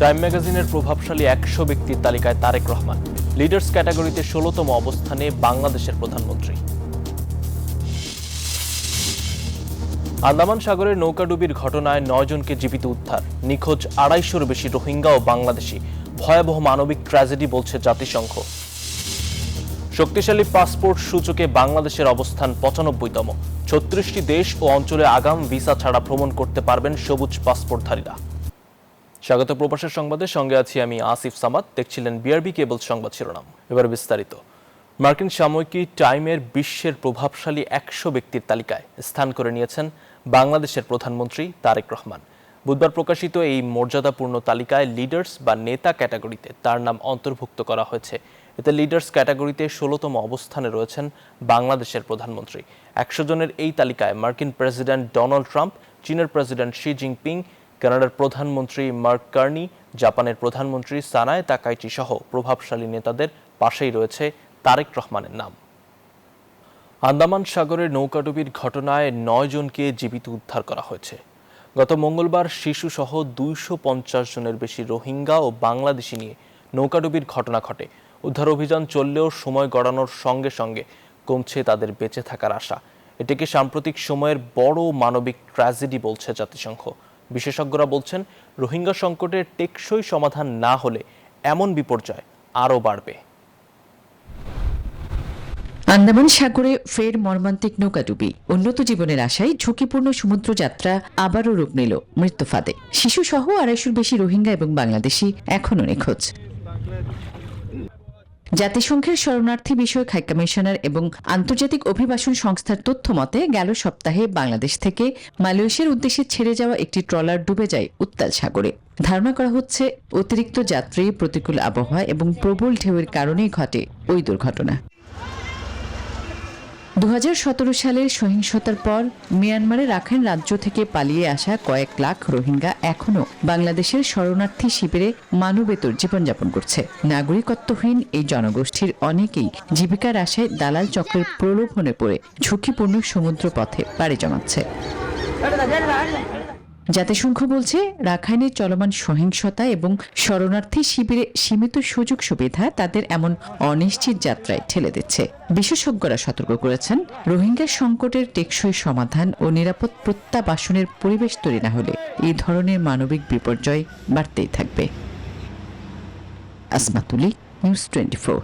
Time ম্যাগাজিনের প্রভাবশালী 100 ব্যক্তির তালিকায় তারেক রহমান। লিডার্স ক্যাটাগরিতে 16তম অবস্থানে বাংলাদেশের প্রধানমন্ত্রী। আন্দামান সাগরের নৌকাডুবির ঘটনায় 9 জনকে জীবিত উদ্ধার। নিখোঁজ 250-র বেশি রোহিঙ্গা ও বাংলাদেশি। ভয়াবহ মানবিক ট্র্যাজেডি বলছে জাতিসংঘ। শক্তিশালী পাসপোর্ট সূচকে বাংলাদেশের অবস্থান 95তম। 36টি দেশ ও অঞ্চলে আগাম ভিসা ছাড়া ভ্রমণ করতে পারবেন সবুজ পাসপোর্টধারীরা। স্বাগত প্রবাসের সংবাদের সঙ্গে আছি আমি আসিফ সামাদ। দেখছিলেন বিআরবি কেবল সংবাদ শিরোনাম। এবার বিস্তারিত। মার্কিন সাময়িকী টাইমের বিশ্বের প্রভাবশালী 100 ব্যক্তির তালিকায় স্থান করে নিয়েছেন বাংলাদেশের প্রধানমন্ত্রী তারেক রহমান। বুধবার প্রকাশিত এই মর্যাদাপূর্ণ তালিকায় লিডার্স বা নেতা ক্যাটাগরিতে তার নাম অন্তর্ভুক্ত করা হয়েছে। এতে লিডার্স ক্যাটাগরিতে 16তম অবস্থানে রয়েছেন বাংলাদেশের প্রধানমন্ত্রী। 100 জনের এই তালিকায় মার্কিন প্রেসিডেন্ট ডোনাল্ড ট্রাম্প, চীনের প্রেসিডেন্ট শি জিনপিং, কানাডার প্রধানমন্ত্রী মার্ক কার্নি, জাপানের প্রধানমন্ত্রী সানায়ে তাকাইচি সহ প্রভাবশালী নেতাদের পাশেই রয়েছে তারেক রহমানের নাম। আন্দামান সাগরের নৌকাডুবির ঘটনায় 9 জনকে জীবিত উদ্ধার করা হয়েছে। গত মঙ্গলবার শিশুসহ 250 জনের বেশি রোহিঙ্গা ও বাংলাদেশি নিয়ে নৌকাডুবির ঘটনা ঘটে। উদ্ধার অভিযান চললেও সময় গড়ানোর সঙ্গে সঙ্গে কমছে তাদের বেঁচে থাকার আশা। এটিকে সাম্প্রতিক সময়ের বড় মানবিক ট্র্যাজেডি বলছে জাতিসংঘ। বিশেষজ্ঞরা বলছেন, রোহিঙ্গা সংকটের টেকসই সমাধান না হলে এমন বিপর্যয় আরও বাড়বে। আন্দামান সাগরে ফের মর্মান্তিক নৌকাডুবি। উন্নত জীবনের আশায় ঝুঁকিপূর্ণ সমুদ্র যাত্রা আবারও রূপ নিল মৃত্যু ফাঁদে। শিশুসহ 250-র বেশি রোহিঙ্গা এবং বাংলাদেশি এখনও নিখোঁজ। জাতিসংঘের শরণার্থী বিষয়ক হাই কমিশনার এবং আন্তর্জাতিক অভিবাসন সংস্থার তথ্য মতে গেল সপ্তাহে বাংলাদেশ থেকে মালয়েশিয়ার উদ্দেশ্যে ছেড়ে যাওয়া একটি ট্রলার ডুবে যায় উত্তাল সাগরে। ধারণা করা হচ্ছে অতিরিক্ত যাত্রী, প্রতিকূল আবহাওয়া এবং প্রবল ঢেউয়ের কারণেই ঘটে ওই দুর্ঘটনা। 2017 সালের সহিংসতার পর মিয়ানমারের রাখাইন রাজ্য থেকে পালিয়ে আসা কয়েক লাখ রোহিঙ্গা এখনও বাংলাদেশের শরণার্থী শিবিরে মানবেতর জীবনযাপন করছে। নাগরিকত্বহীন এই জনগোষ্ঠীর অনেকেই জীবিকার আশায় দালাল চক্রের প্রলোভনে পড়ে ঝুঁকিপূর্ণ সমুদ্র পথে পাড়ি জমাচ্ছে। জাতিসংঘ বলছে, রাখাইনের চলমান সহিংসতা এবং শরণার্থী শিবিরে সীমিত সুযোগ সুবিধা তাদের এমন অনিশ্চিত যাত্রায় ঠেলে দিচ্ছে। বিশেষজ্ঞরা সতর্ক করেছেন, রোহিঙ্গা সংকটের টেকসই সমাধান ও নিরাপদ প্রত্যাবাসনের পরিবেশ তৈরি না হলে এই ধরনের মানবিক বিপর্যয় বাড়তেই থাকবে। আসমাতুলি, নিউজ 24।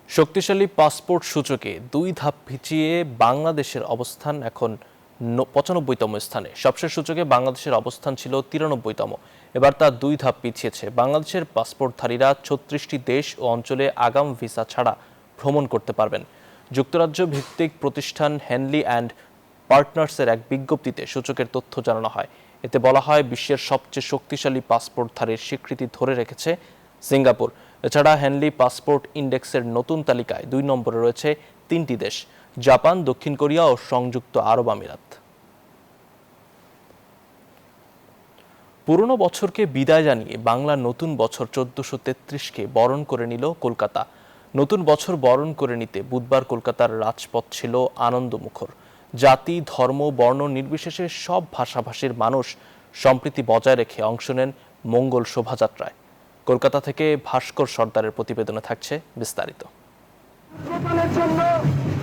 শক্তিশালী পাসপোর্ট সূচকে 2 ধাপ পিছিয়ে বাংলাদেশের অবস্থান এখন 95তম স্থানে। সবশেষ সূচকে বাংলাদেশের অবস্থান ছিল 93তম। এবার তা 2 ধাপ পিছিয়েছে। বাংলাদেশের পাসপোর্টধারীরা 36টি দেশ ও অঞ্চলে আগাম ভিসা ছাড়া ভ্রমণ করতে পারবেন। যুক্তরাজ্য ভিত্তিক প্রতিষ্ঠান হেনলি অ্যান্ড পার্টনার্সের এক বিজ্ঞপ্তিতে সূচকের তথ্য জানানো হয়। এতে বলা হয়, বিশ্বের সবচেয়ে শক্তিশালী পাসপোর্টধারীর স্বীকৃতি ধরে রেখেছে সিঙ্গাপুর। এছাড়া হেনলি পাসপোর্ট ইন্ডেক্সের নতুন তালিকায় 2 নম্বরে রয়েছে 3টি দেশ: জাপান, দক্ষিণ কোরিয়া ও সংযুক্ত আরব আমিরাত। পুরনো বছরকে বিদায় জানিয়ে বাংলা নতুন বছর 1433কে বরণ করে নিল কলকাতা। নতুন বছর বরণ করে নিতে বুধবার কলকাতার রাজপথ ছিল আনন্দমুখর। জাতি, ধর্ম, বর্ণ নির্বিশেষে সব ভাষাভাষীর মানুষ সম্প্রীতি বজায় রেখে অংশ নেন মঙ্গল শোভাযাত্রায়। কলকাতা থেকে ভাস্কর সর্দারের প্রতিবেদনে থাকছে বিস্তারিত।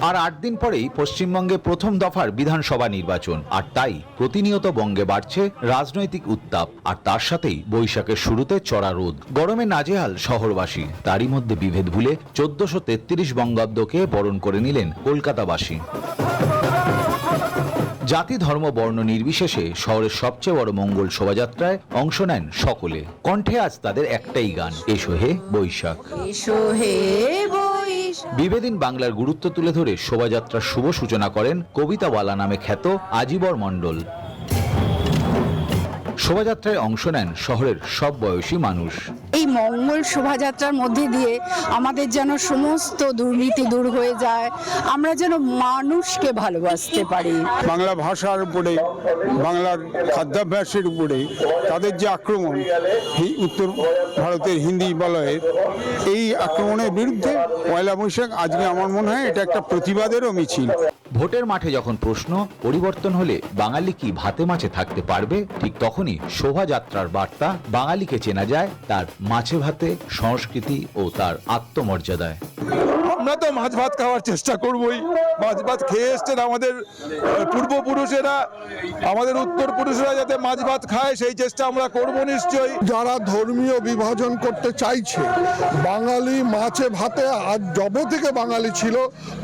আর 8 দিন পরেই পশ্চিমবঙ্গে প্রথম দফার বিধানসভা নির্বাচন, আর তাই প্রতিনিয়ত বঙ্গে বাড়ছে রাজনৈতিক উত্তাপ। আর তার সাথেই বৈশাখের শুরুতে চড়া রোদ, গরমে নাজেহাল শহরবাসী। তারই মধ্যে বিভেদ ভুলে 1433 বঙ্গাব্দকে বরণ করে নিলেন কলকাতাবাসী। জাতি, ধর্ম, বর্ণ নির্বিশেষে শহরের সবচেয়ে বড় মঙ্গল শোভাযাত্রায় অংশ নেন সকলে। কণ্ঠে আজ তাদের একটাই গান, এসো হে বৈশাখ। বিভেদিন বাংলার গুরুত্ব তুলে ধরে শোভাযাত্রার শুভ সূচনা করেন কবিতাওয়ালা নামে খ্যাত আজিবর মণ্ডল। শোভাযাত্রায় অংশ নেন শহরের সব বয়সী মানুষ। এই মঙ্গল শোভাযাত্রার মধ্যে দিয়ে আমাদের যেন সমস্ত দুর্নীতি দূর হয়ে যায়, আমরা যেন মানুষকে ভালোবাসতে পারি। বাংলা ভাষার উপরে, বাংলার খাদ্যাভ্যাসের উপরে তাদের যে আক্রমণ, উত্তর ভারতের হিন্দি বলয়ের এই আক্রমণের বিরুদ্ধে পয়লা বৈশাখ আজকে আমার মনে হয় এটা একটা প্রতিবাদেরও মিছিল। ভোটের মাঠে যখন প্রশ্ন পরিবর্তন হলে বাঙালি কি ভাতে মাছে থাকতে পারবে, ঠিক তখনই শোভাযাত্রার বার্তা বাঙালিকে চেনা যায় তার মাছে ভাতে, সংস্কৃতি ও তার আত্মমর্যাদায়। আমরা তো মাছ ভাত খাওয়ার চেষ্টা করবই। মাছ ভাত খেয়ে এসছেন আমাদের পূর্বপুরুষেরা, আমাদের উত্তরপুরুষেরা যাতে মাছ ভাত খায় সেই চেষ্টা আমরা করব নিশ্চয়ই। যারা ধর্মীয় বিভাজন করতে চাইছে, বাঙালি মাছে ভাতে আজ যবে থেকে বাঙালি ছিল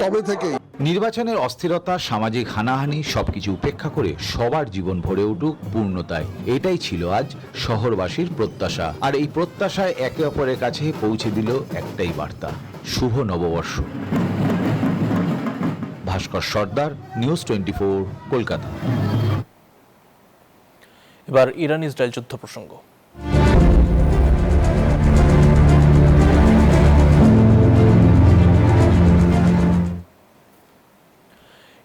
তবে থেকেই। নির্বাচনের অস্থিরতা, সামাজিক হানাহানি সবকিছু উপেক্ষা করে সবার জীবন ভরে উঠুক পূর্ণতায়, এটাই ছিল আজ শহরবাসীর প্রত্যাশা। আর এই প্রত্যাশায় একে অপরের কাছে পৌঁছে দিল একটাই বার্তা, শুভ নববর্ষ। ভাস্কর সর্দার, নিউজ 24, কলকাতা। এবার ইরান ইসরায়েল যুদ্ধ প্রসঙ্গ।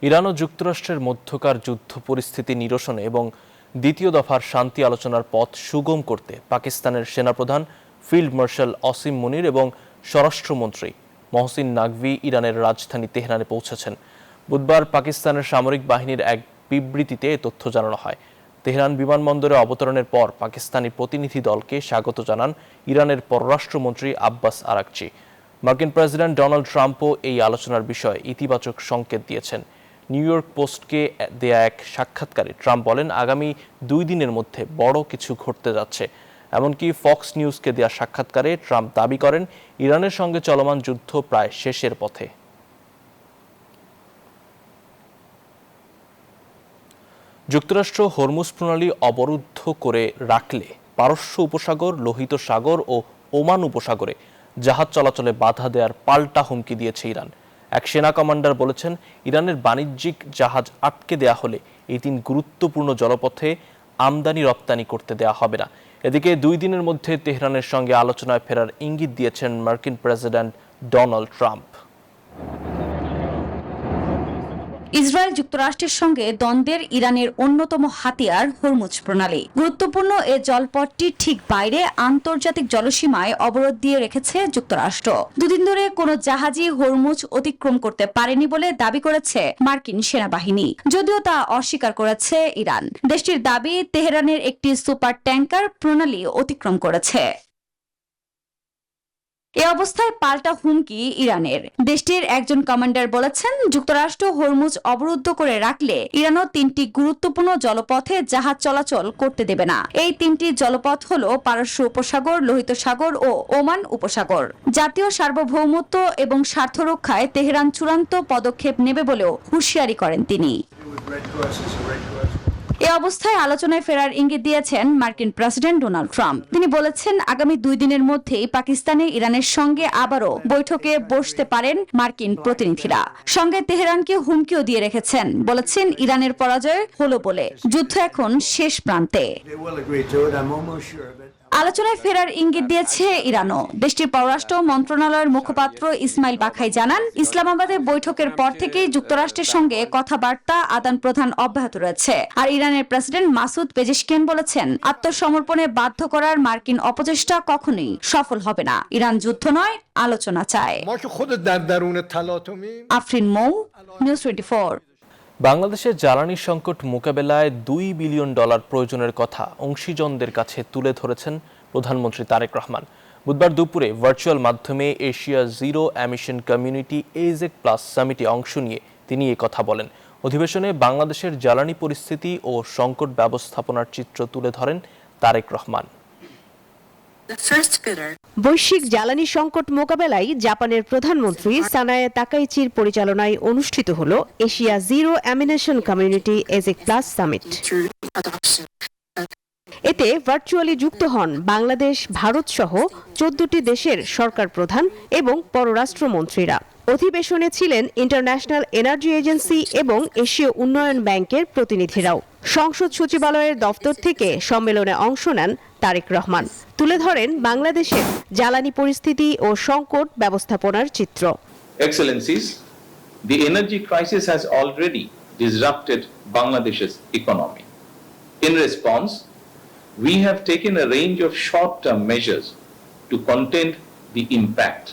ইরান ও যুক্তরাষ্ট্রের মধ্যকার যুদ্ধ পরিস্থিতি নিরসনে এবং দ্বিতীয় দফার শান্তি আলোচনার পথ সুগম করতে পাকিস্তানের সেনাপ্রধান ফিল্ড মার্শাল আসিম মুনির এবং স্বরাষ্ট্রমন্ত্রী মহসিন নাকভি ইরানের রাজধানী তেহরানে পৌঁছেছেন। বুধবার পাকিস্তানের সামরিক বাহিনীর এক বিবৃতিতে এ তথ্য জানানো হয়। তেহরান বিমানবন্দরে অবতরণের পর পাকিস্তানি প্রতিনিধি দলকে স্বাগত জানান ইরানের পররাষ্ট্রমন্ত্রী আব্বাস আরাকচি। মার্কিন প্রেসিডেন্ট ডোনাল্ড ট্রাম্পও এই আলোচনার বিষয়ে ইতিবাচক সংকেত দিয়েছেন। নিউ ইয়র্ক পোস্টকে দেয়া এক সাক্ষাৎকারে ট্রাম্প বলেন, আগামী 2 দিনের মধ্যে বড় কিছু ঘটতে যাচ্ছে। এমনকি ফক্স নিউজকে দেয়া সাক্ষাৎকারে ট্রাম্প দাবি করেন, ইরানের সঙ্গে চলমান যুদ্ধ প্রায় শেষের পথে। যুক্তরাষ্ট্র হরমুজ প্রণালী অবরুদ্ধ করে রাখলে পারস্য উপসাগর, লোহিত সাগর ও ওমান উপসাগরে জাহাজ চলাচলে বাধা দেওয়ার পাল্টা হুমকি দিয়েছে ইরান। এক সেনা কমান্ডার বলেছেন, ইরানের বাণিজ্যিক জাহাজ আটকে দেয়া হলে এই 3 গুরুত্বপূর্ণ জলপথে আমদানি রপ্তানি করতে দেয়া হবে না। এদিকে 2 দিনের মধ্যে তেহরানের সঙ্গে আলোচনায় ফেরার ইঙ্গিত দিয়েছেন মার্কিন প্রেসিডেন্ট ডোনাল্ড ট্রাম্প। ইসরায়েল যুক্তরাষ্ট্রের সঙ্গে দ্বন্দ্বের ইরানের অন্যতম হাতিয়ার হরমুজ প্রণালী। গুরুত্বপূর্ণ এ জলপথটি ঠিক বাইরে আন্তর্জাতিক জলসীমায় অবরোধ দিয়ে রেখেছে যুক্তরাষ্ট্র। 2 দিন ধরে কোনো জাহাজই হরমুজ অতিক্রম করতে পারেনি বলে দাবি করেছে মার্কিন সেনাবাহিনী, যদিও তা অস্বীকার করেছে ইরান। দেশটির দাবি, তেহরানের একটি সুপার ট্যাঙ্কার প্রণালী অতিক্রম করেছে। এ অবস্থায় পাল্টা হুমকি ইরানের। দেশটির একজন কমান্ডার বলেছেন, যুক্তরাষ্ট্র হরমুজ অবরুদ্ধ করে রাখলে ইরানও 3টি গুরুত্বপূর্ণ জলপথে জাহাজ চলাচল করতে দেবে না। এই 3টি জলপথ হল পারস্য উপসাগর, লোহিত সাগর ও ওমান উপসাগর। জাতীয় সার্বভৌমত্ব এবং স্বার্থ রক্ষায় তেহরান চূড়ান্ত পদক্ষেপ নেবে বলেও হুঁশিয়ারি করেন তিনি। এ অবস্থায় আলোচনায় ফেরার ইঙ্গিত দিয়েছেন মার্কিন প্রেসিডেন্ট ডোনাল্ড ট্রাম্প। তিনি বলেছেন, আগামী 2 দিনের মধ্যেই পাকিস্তানে ইরানের সঙ্গে আবারও বৈঠকে বসতে পারেন মার্কিন প্রতিনিধিরা। সঙ্গে তেহরানকে হুমকিও দিয়ে রেখেছেন, বলেছেন ইরানের পরাজয় হলো বলে যুদ্ধ এখন শেষ প্রান্তে। আলোচনায় ফেরার ইঙ্গিত দিয়েছে ইরানও। দেশটির পররাষ্ট্র মন্ত্রণালয়ের মুখপাত্র ইসমাইল বাখাই জানান, ইসলামাবাদে বৈঠকের পর থেকেই যুক্তরাষ্ট্রের সঙ্গে কথাবার্তা আদান প্রদান অব্যাহত রয়েছে। আর ইরানের প্রেসিডেন্ট মাসুদ পেজেশকিয়ান বলেছেন, আত্মসমর্পণে বাধ্য করার মার্কিন অপচেষ্টা কখনোই সফল হবে না। ইরান যুদ্ধ নয়, আলোচনা চায়। আফরিন মৌ, নিউজ 24। বাংলাদেশের জ্বালানি সংকট মোকাবেলায় $2 বিলিয়ন প্রয়োজনের কথা অংশীজনদের কাছে তুলে ধরেছেন প্রধানমন্ত্রী তারেক রহমান। বুধবার দুপুরে ভার্চুয়াল মাধ্যমে এশিয়া জিরো এমিশন কমিউনিটি এজেক প্লাস সামিটে অংশ নিয়ে তিনি এই কথা বলেন। অধিবেশনে বাংলাদেশের জ্বালানি পরিস্থিতি ও সংকট ব্যবস্থাপনার চিত্র তুলে ধরেন তারেক রহমান। বৈশ্বিক জ্বালানি সংকট মোকাবেলায় জাপানের প্রধানমন্ত্রী সানায়ে তাকাইচির পরিচালনায় অনুষ্ঠিত হল এশিয়া জিরো এমিশন কমিউনিটি এজেক প্লাস সামিট। এতে ভার্চুয়ালি যুক্ত হন বাংলাদেশ, ভারত সহ 14টি দেশের সরকার প্রধান এবং পররাষ্ট্রমন্ত্রীরা। অধিবেশনে ছিলেন ইন্টারন্যাশনাল এনার্জি এজেন্সি এবং এশীয় উন্নয়ন ব্যাংকের প্রতিনিধিরাও। সংসদ সচিবালয়ের দফতর থেকে সম্মেলনে অংশ নেন তারেক রহমান। তুলে ধরেন বাংলাদেশের জ্বালানি পরিস্থিতি ও সংকট ব্যবস্থাপনার চিত্র। Excellencies, the energy crisis has already disrupted Bangladesh's economy. In response, we have taken a range of short-term measures to contain the impact.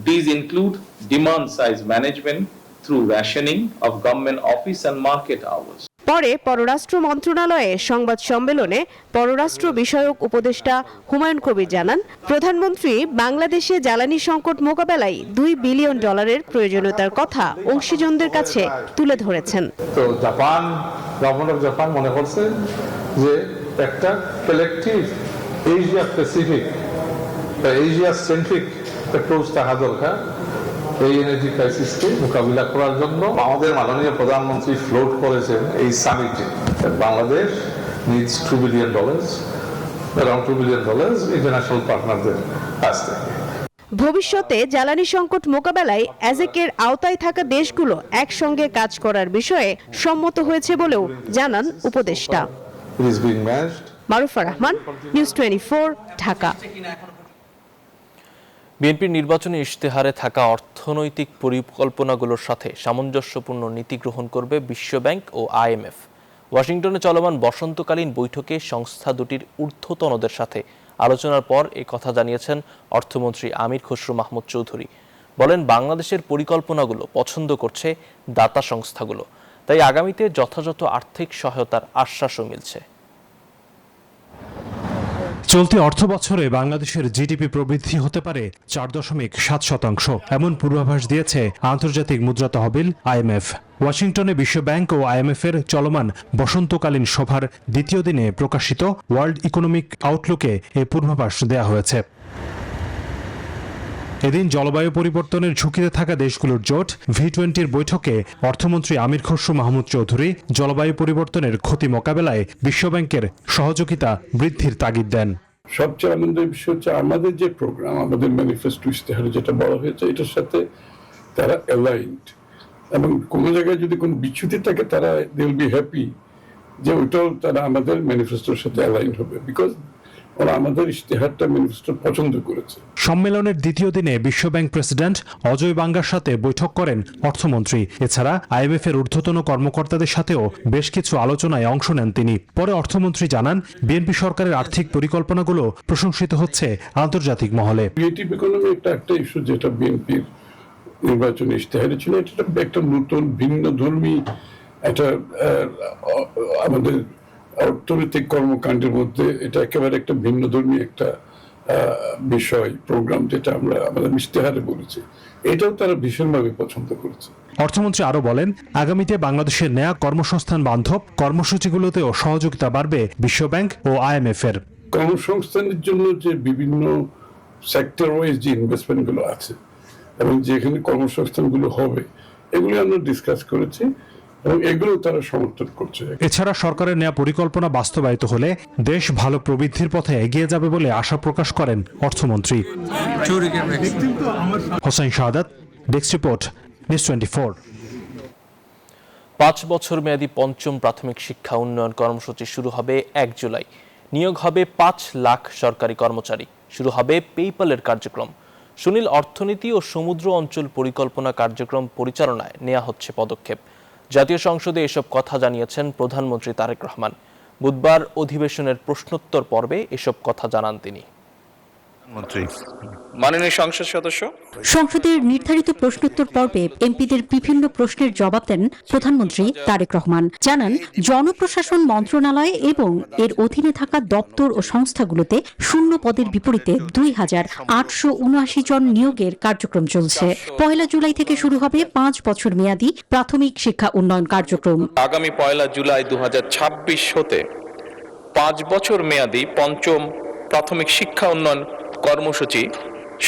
These include demand-side management, through rationing of government office and market hours. পরে পররাষ্ট্র মন্ত্রণালয়ে সংবাদ সম্মেলনে পররাষ্ট্র বিষয়ক উপদেষ্টা হুমায়ুন কবির জানান, প্রধানমন্ত্রী বাংলাদেশে জ্বালানি সংকট মোকাবেলায় $2 বিলিয়ন প্রয়োজনীয়তার কথা অংশীজনদের কাছে তুলে ধরেছেন। তো গভর্নমেন্ট অফ জাপান মনে করছে যে একটা কালেকটিভ এশিয়া প্যাসিফিক বা এশিয়া সেন্ট্রিক অ্যাপ্রোচ থাকা দরকার এই এনার্জি ক্রাইসিসকে মোকাবিলা করার জন্য। আমাদের মাননীয় প্রধানমন্ত্রী ফ্লোট করেছেন এই সামিটে Bangladesh needs $2 billion, around $2 billion international পার্টনারদের কাছ থেকে। ভবিষ্যতে জ্বালানি সংকট মোকাবেলায় অ্যাজেকের আওতায় থাকা দেশগুলো একসঙ্গে কাজ করার বিষয়ে সম্মত হয়েছে বলেও জানান উপদেষ্টা। মারুফা রহমান, নিউজ 24, ঢাকা। বিএনপির নির্বাচনী ইশতেহারে থাকা অর্থনৈতিক পরিকল্পনাগুলোর সাথে সামঞ্জস্যপূর্ণ নীতি গ্রহণ করবে বিশ্বব্যাংক ও IMF। ওয়াশিংটনে চলমান বসন্তকালীন বৈঠকে সংস্থা দুটির ঊর্ধ্বতনদের সাথে আলোচনার পর এ কথা জানিয়েছেন অর্থমন্ত্রী আমির খসরু মাহমুদ চৌধুরী। বলেন, বাংলাদেশের পরিকল্পনাগুলো পছন্দ করছে দাতা সংস্থাগুলো, তাই আগামীতে যথাযথ আর্থিক সহায়তার আশ্বাসও মিলছে। চলতি অর্থ বছরে বাংলাদেশের জিডিপি প্রবৃদ্ধি হতে পারে 4.7%, এমন পূর্বাভাস দিয়েছে আন্তর্জাতিক মুদ্রা তহবিল IMF। ওয়াশিংটনে বিশ্বব্যাংক ও IMF এর চলমান বসন্তকালীন সভার দ্বিতীয় দিনে প্রকাশিত ওয়ার্ল্ড ইকোনমিক আউটলুকে এই পূর্বাভাস দেয়া হয়েছে। এদিন জলবায়ু পরিবর্তনের ঝুঁকিতে থাকা দেশগুলোর জোট V20 বৈঠকে অর্থমন্ত্রী আমির খসরু মাহমুদ চৌধুরী জলবায়ু পরিবর্তনের ক্ষতি মোকাবেলায় বিশ্বব্যাংকের সহযোগিতা বৃদ্ধির তাগিদ দেন। সবচেয়ে আনন্দের বিষয় হচ্ছে আমাদের যে প্রোগ্রাম, আমাদের ম্যানিফেস্টো ইশতেহারে যেটা বলা হয়েছে, এটার সাথে তারা অ্যালাইনড, এবং কোনো জায়গায় যদি কোনো বিচ্যুতি থাকে তারা দে উইল বি হ্যাপি যে ওইটাও তারা আমাদের ম্যানিফেস্টোর সাথে অ্যালাইন হবে, বিকজ ওরা আমাদের ইশতেহারটা ম্যানিফেস্টো পছন্দ করেছে। সম্মেলনের দ্বিতীয় দিনে বিশ্বব্যাংক প্রেসিডেন্ট অজয় বাঙ্গার সাথে বৈঠক করেন অর্থমন্ত্রী। এছাড়া IMF এর ঊর্ধ্বতন কর্মকর্তাদের সাথেও বেশ কিছু আলোচনায় অংশ নেন তিনি। পরে অর্থমন্ত্রী জানান, বিএনপি সরকারের আর্থিক পরিকল্পনাগুলো প্রশংসিত হচ্ছে আন্তর্জাতিক মহলে। ক্রিয়েটিভ ইকোনমি একটা ইস্যু যেটা বিএনপির নির্বাচনী ইশতেহারে ছিল, এটা একটা নতুন ভিন্ন ধর্মী একটা আমাদের অর্থনৈতিক কর্মকাণ্ডের মধ্যে এটা একেবারে একটা ভিন্ন ধর্মী একটা বিষয় প্রোগ্রাম, যেটা আমরা আমাদের ইশতেহারে বলেছি, এটাও তারা ভীষণভাবে পছন্দ করেছে। অর্থমন্ত্রী আরো বলেন, আগামীতে বাংলাদেশের নেয়া কর্মসংস্থান বান্ধব কর্মসূচিগুলোতেও সহযোগিতা বাড়বে বিশ্বব্যাংক ও IMF এর। কর্মসংস্থানের জন্য যে বিভিন্ন সেক্টর ওয়াইজ যে ইনভেস্টমেন্টগুলো আছে এবং যেখানে কর্মসংস্থানগুলো হবে, এগুলো আমরা ডিসকাস করেছি এবং এগুলো তারা সমর্থন করছে। এছাড়া সরকারের নেয়া পরিকল্পনা বাস্তবায়িত হলে দেশ ভালো প্রবৃদ্ধির পথে এগিয়ে যাবে বলে আশা প্রকাশ করেন অর্থমন্ত্রী। হোসেন শাহাদাত, ডেস্ক রিপোর্ট, নিউজ 24। 5 বছর মেয়াদী পঞ্চম প্রাথমিক শিক্ষা উন্নয়ন কর্মসূচি শুরু হবে 1 জুলাই। নিয়োগ হবে 5 লাখ সরকারি কর্মচারী। শুরু হবে পেপ্যালের কার্যক্রম। সুনীল অর্থনীতি ও সমুদ্র অঞ্চল পরিকল্পনা কার্যক্রম পরিচালনায় নেওয়া হচ্ছে পদক্ষেপ। জাতীয় সংসদে এসব কথা জানিয়েছেন প্রধানমন্ত্রী তারেক রহমান। বুধবার অধিবেশনের প্রশ্নোত্তর পর্বে এসব কথা জানান তিনি। মাননীয় সংসদ সদস্য, সংসদের নির্ধারিত প্রশ্নোত্তর পর্বে এমপিদের বিভিন্ন প্রশ্নের জবাব দেন প্রধানমন্ত্রী তারেক রহমান। জানান, জনপ্রশাসন মন্ত্রণালয় এবং এর অধীনে থাকা দপ্তর ও সংস্থাগুলোতে শূন্য পদের বিপরীতে 2879 জন নিয়োগের কার্যক্রম চলছে। 1 জুলাই থেকে শুরু হবে 5 বছর মেয়াদী প্রাথমিক শিক্ষা উন্নয়ন কার্যক্রম। আগামী 1 জুলাই 2026 হতে 5 বছর মেয়াদী পঞ্চম প্রাথমিক শিক্ষা উন্নয়ন কর্মসূচি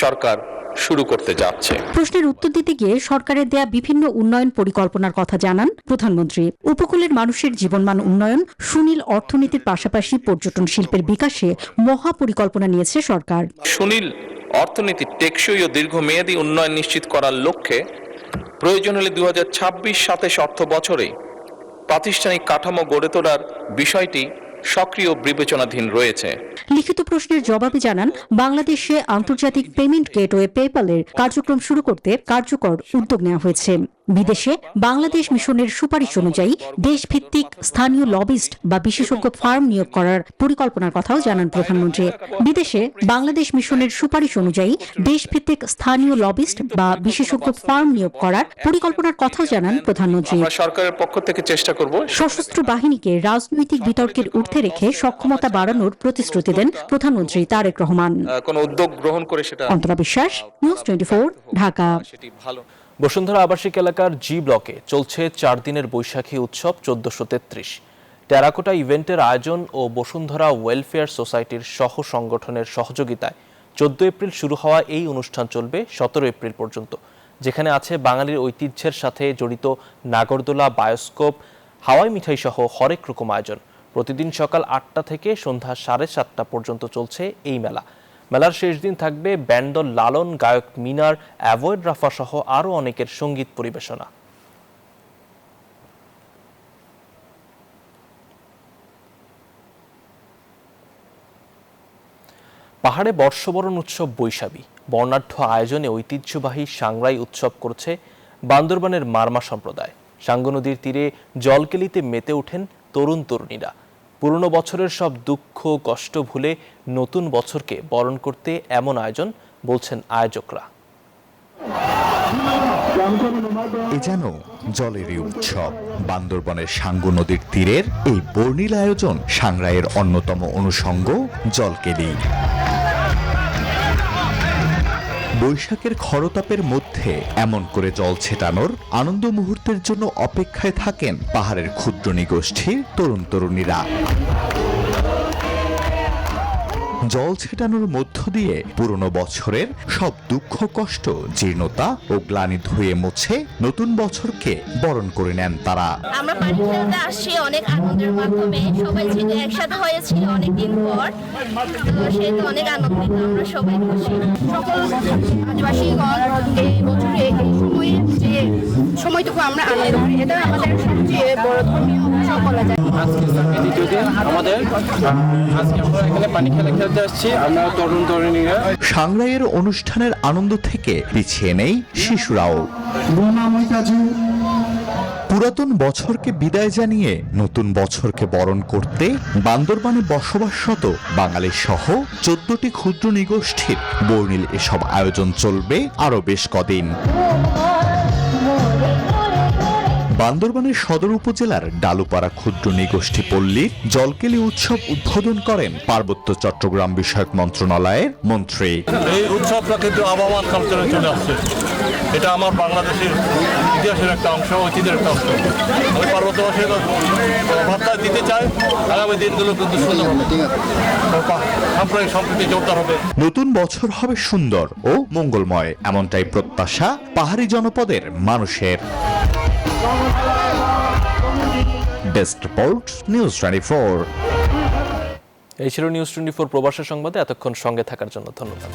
সরকার শুরু করতে যাচ্ছে। প্রশ্নের উত্তর দিতে গিয়ে সরকারের দেয়া বিভিন্ন উন্নয়ন পরিকল্পনার কথা জানান প্রধানমন্ত্রী। উপকূলের মানুষের জীবনমান উন্নয়ন, সুনীল অর্থনীতির পাশাপাশি পর্যটন শিল্পের বিকাশে মহা পরিকল্পনা নিয়েছে সরকার। সুনীল অর্থনীতির টেকসই ও দীর্ঘমেয়াদী উন্নয়ন নিশ্চিত করার লক্ষ্যে প্রয়োজন হলে 2026-27 অর্থ বছরে প্রাতিষ্ঠানিক কাঠামো গড়ে তোলার বিষয়টি সক্রিয় বিবেচনাধীন রয়েছে। লিখিত প্রশ্নের জবাবে জানান, বাংলাদেশে আন্তর্জাতিক পেমেন্ট গেটওয়ে পেপ্যালের কার্যক্রম শুরু করতে কার্যকর উদ্যোগ নেওয়া হয়েছে। বিদেশে বাংলাদেশ মিশনের সুপারিশ অনুযায়ী দেশভিত্তিক স্থানীয় লবিস্ট বা বিশেষজ্ঞ ফার্ম নিয়োগ করার পরিকল্পনার কথাও জানান প্রধানমন্ত্রী। বিদেশে বাংলাদেশ মিশনের সুপারিশ অনুযায়ী দেশভিত্তিক স্থানীয় লবিস্ট বা বিশেষজ্ঞ ফার্ম নিয়োগ করার পরিকল্পনার কথাও জানান প্রধানমন্ত্রী। সরকারের পক্ষ থেকে চেষ্টা করব সশস্ত্র বাহিনীকে রাজনৈতিক বিতর্কের ঊর্ধ্বে রেখে সক্ষমতা বাড়ানোর প্রতিশ্রুতি দেন প্রধানমন্ত্রী তারেক রহমান। কোন উদ্যোগ গ্রহণ করে সেটা অন্তরা বিশ্বাস, নিউজ 24, ঢাকা। সেটি ভালো। বসুন্ধরা আবাসিক এলাকার জি ব্লকে চলছে 4 দিনের বৈশাখী উৎসব 1433। টেরাকোটা ইভেন্টের আয়োজন ও বসুন্ধরা ওয়েলফেয়ার সোসাইটির সহ সংগঠনের সহযোগিতায় 14 এপ্রিল শুরু হওয়া এই অনুষ্ঠান চলবে 17 এপ্রিল পর্যন্ত, যেখানে আছে বাঙালির ঐতিহ্যের সাথে জড়িত নাগরদোলা, বায়োস্কোপ, হাওয়াই মিঠাই সহ হরেক রকম আয়োজন। প্রতিদিন সকাল 8টা থেকে সন্ধ্যা 7:30 পর্যন্ত চলছে এই মেলা। মেলার শেষ দিন থাকবে ব্যান্ডদল লালন, গায়ক মিনার, অ্যাভয়েড রাফা সহ আরও অনেকের সঙ্গীত পরিবেশনা। পাহাড়ে বর্ষবরণ উৎসব বৈশাখী বর্ণাঢ্য আয়োজনে ঐতিহ্যবাহী সাংরাই উৎসব করছে বান্দরবানের মারমা সম্প্রদায়। সাঙ্গু নদীর তীরে জলকেলিতে মেতে ওঠেন তরুণ তরুণীরা। পুরনো বছরের সব দুঃখ কষ্ট ভুলে নতুন বছরকে বরণ করতে এমন আয়োজন, বলছেন আয়োজকরা। এ যেন জলেরই উৎসব। বান্দরবনের সাঙ্গু নদীর তীরের এই বর্ণিল আয়োজন সাংরাইয়ের অন্যতম অনুষঙ্গ জলকেলি। বৈশাখের খরতাপের মধ্যে এমন করে জল ছেটানোর আনন্দ মুহূর্তের জন্য অপেক্ষায় থাকেন পাহাড়ের ক্ষুদ্র নিগোষ্ঠীর তরুণ তরুণীরা। জল ছেটানোর মধ্য দিয়ে পুরনো বছরের সব দুঃখ কষ্ট, জীর্ণতা ও গ্লানি ধুয়ে মুছে নতুন বছরকে বরণ করে নেন তারা। আমরা পানি খেলতে আসছি অনেক আনন্দের মাধ্যমে, সবাই যেহেতু একসাথে হয়েছি অনেকদিন পর, সেহেতু অনেক আনন্দিত, আমরা সবাই খুশি। সকল আদিবাসীগণ এই বছরে এই সময়ে যে সময়টুকু আমরা আনন্দ করি, এটা আমাদের সবচেয়ে বড় ধর্মীয় উৎসব বলা যায়। আজকে আমরা এখানে পানি খেলতে আসছি, আমরা তরুণ তরুণীরা। সাংরাইয়ের অনুষ্ঠানের আনন্দ থেকে পিছিয়ে নেই শিশুরাও। পুরাতন বছরকে বিদায় জানিয়ে নতুন বছরকে বরণ করতে বান্দরবানে বসবাসরত বাঙালি সহ 14টি ক্ষুদ্র নিগোষ্ঠীর বর্ণিল এসব আয়োজন চলবে আরো বেশ কদিন। বান্দরবানের সদর উপজেলার ডালুপাড়া ক্ষুদ্র নিগোষ্ঠী পল্লীর জলকেলি উৎসব উদ্বোধন করেন পার্বত্য চট্টগ্রাম বিষয়ক মন্ত্রণালয়ের মন্ত্রী। এই উৎসবটা কিন্তু আবহমান কালচারে চলে আসছে। এটা আমার বাংলাদেশের ইতিহাসের একটা অংশ, ঐতিহ্যের একটা অংশ। আমি পার্বত্যবাসীর বার্তা দিতে চাই, আগামী দিনগুলো কিন্তু সুন্দর হবে, সাম্প্রদায়িক সম্প্রীতি জোরদার হবে। নতুন বছর হবে সুন্দর ও মঙ্গলময়, এমনটাই প্রত্যাশা পাহাড়ি জনপদের মানুষের। Desk report, news 24। এই ছিল নিউজ 24 প্রবাসী সংবাদে। এতক্ষণ সঙ্গে থাকার জন্য ধন্যবাদ।